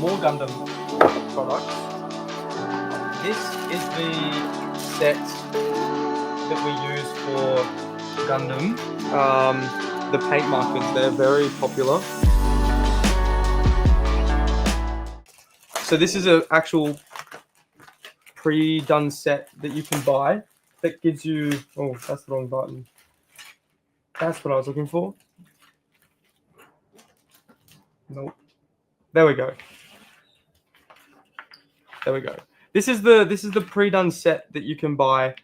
more Gundam products. This is the set that we use for Gundam. The paint markers, they're very popular. So this is an actual pre-done set that you can buy that gives you, oh, that's the wrong button. That's what I was looking for. Nope. There we go. There we go. This is the pre-done set that you can buy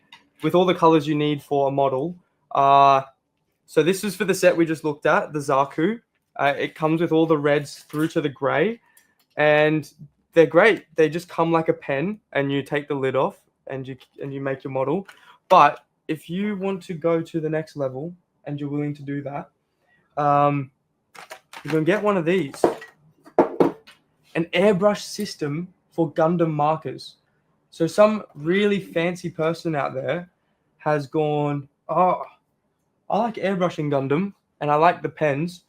with all the colors you need for a model. So this is for the set we just looked at, the Zaku. It comes with all the reds through to the gray, and they're great. They just come like a pen, and you take the lid off, and you make your model. But if you want to go to the next level, and you're willing to do that, you can get one of these, an airbrush system for Gundam markers. So some really fancy person out there has gone, oh, I like airbrushing Gundam, and I like the pens.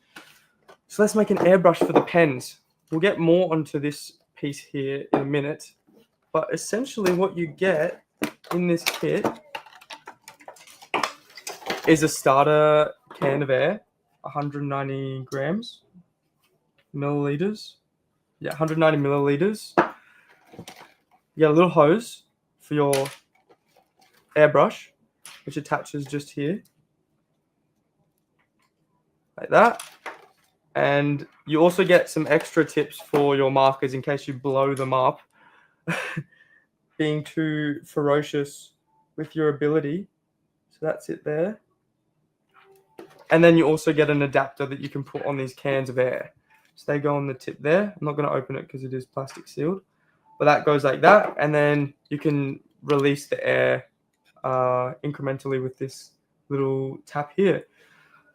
So let's make an airbrush for the pens. We'll get more onto this piece here in a minute. But essentially what you get in this kit is a starter can of air, 190 milliliters. Yeah, 190 milliliters. You get a little hose for your airbrush, which attaches just here. Like that. And you also get some extra tips for your markers in case you blow them up being too ferocious with your ability. So that's it there. And then you also get an adapter that you can put on these cans of air. So they go on the tip there. I'm not going to open it because it is plastic sealed. But that goes like that. And then you can release the air incrementally with this little tap here.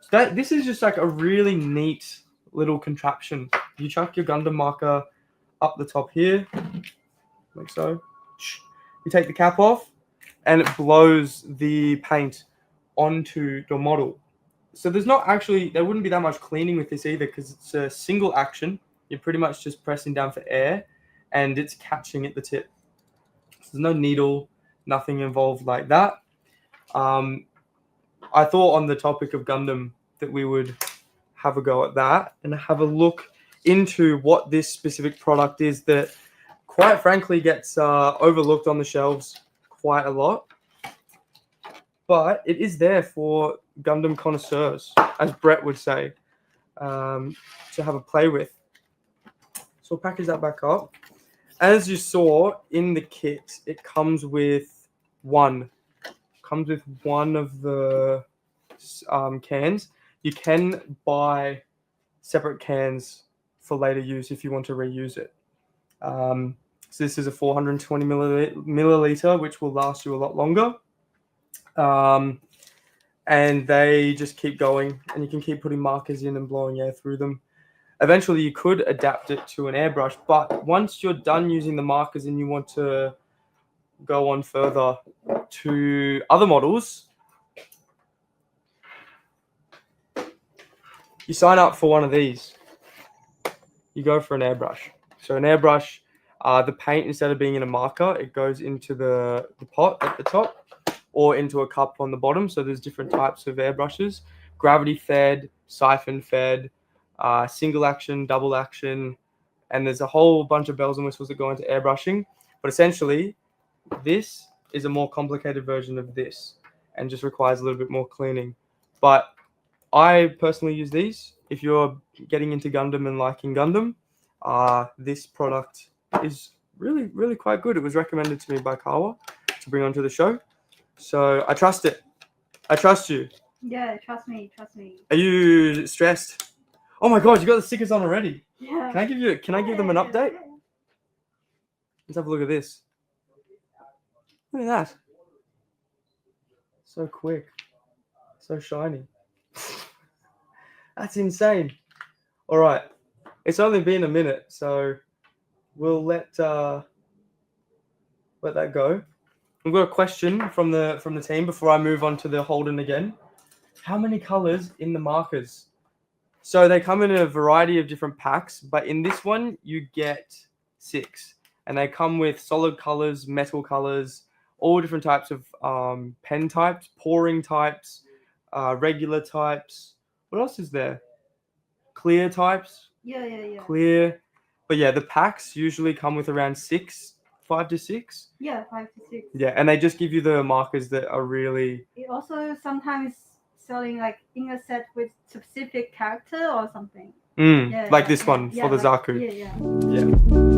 So this is just like a really neat little contraption. You chuck your Gundam marker up the top here, like so. You take the cap off, and it blows the paint onto your model. So there wouldn't be that much cleaning with this either, because it's a single action. You're pretty much just pressing down for air, and it's catching at the tip. So there's no needle, nothing involved like that. I thought on the topic of Gundam that we would have a go at that and have a look into what this specific product is that, quite frankly, gets overlooked on the shelves quite a lot. But it is there for Gundam connoisseurs, as Brett would say, to have a play with. So we'll package that back up. As you saw in the kit, it comes with one of the cans. You can buy separate cans for later use if you want to reuse it. So this is a 420 milliliter, which will last you a lot longer. And they just keep going, and you can keep putting markers in and blowing air through them. Eventually, you could adapt it to an airbrush, but once you're done using the markers and you want to go on further to other models, you sign up for one of these. You go for an airbrush. So an airbrush, the paint, instead of being in a marker, it goes into the pot at the top or into a cup on the bottom. So there's different types of airbrushes: gravity fed, siphon fed, single action, double action, and there's a whole bunch of bells and whistles that go into airbrushing. But essentially, this is a more complicated version of this and just requires a little bit more cleaning. But I personally use these. If you're getting into Gundam and liking Gundam, this product is really, really quite good. It was recommended to me by Kawa to bring onto the show. So I trust it. I trust you. Yeah, trust me, trust me. Are you stressed? Oh my God, you got the stickers on already. Yeah. Can I give them an update? Let's have a look at this. Look at that. So quick. So shiny. That's insane. All right. It's only been a minute, so we'll let that go. We've got a question from the team before I move on to the Holden again. How many colors in the markers? So they come in a variety of different packs, but in this one you get 6, and they come with solid colors, metal colors, all different types of pen types, pouring types, regular types. What else is there? Clear types, Yeah. clear. But yeah, the packs usually come with around 5 to 6. Yeah, 5 to 6. Yeah, and they just give you the markers that are really. It also sometimes selling like in a set with specific character or something. Yeah, Like this one for the like, Zaku. Yeah. Yeah.